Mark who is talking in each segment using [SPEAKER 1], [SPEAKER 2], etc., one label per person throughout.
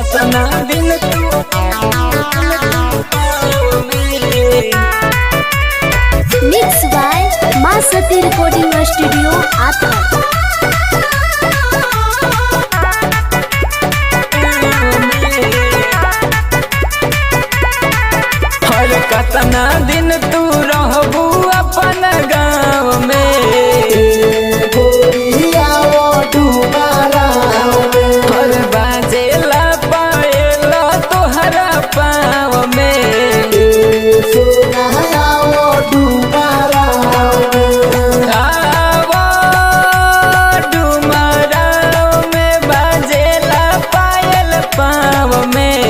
[SPEAKER 1] अपना दिल तू
[SPEAKER 2] मिक्स बाय मां सती रिकॉर्डिंग स्टूडियो आतरा।
[SPEAKER 1] हर कतना दिन तू रहबू अपन गाँव में हर बाजेला पाएला तोहरा पाँव में आवा डुमराव में बाजेला पायल पाँव में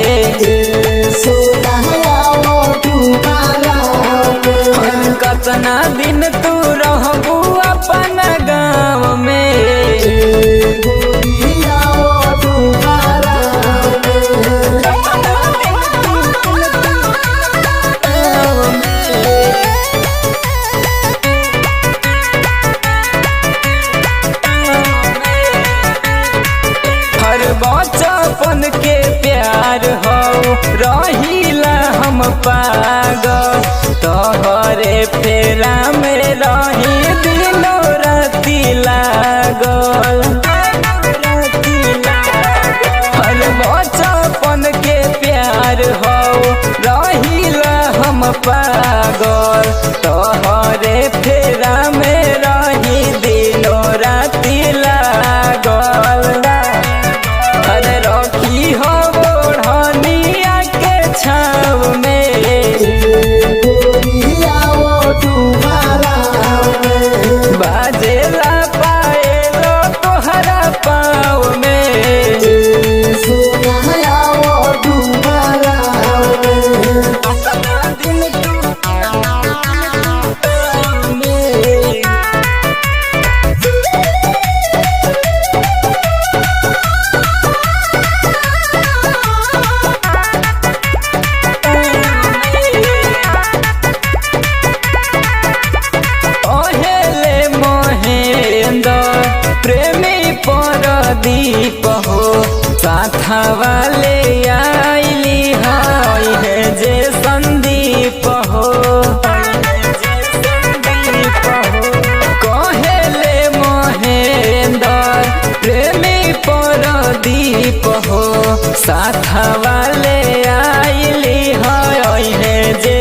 [SPEAKER 1] हर कतना दिन तू रहबू अपन गाँव में हर बचपन के प्यार हो रहीला हम पागल तोहरे फेरा में रही दिनों राती लागल हर बचपन के प्यार हो रहीला हम पागल तोहरे फेरा में रही दिनों राती लागल अरे रखी हो ओढ़निया के छाव में बाजेला पाएलो तोहरा पाँव में अपना दिल तू ओहेले महेंद्र प्रेमी परदीप हो साथा वाले आइली है जे संदीप हो कहेले महेंद्र प्रेमी परदीप हो साथा वाले आइली है जे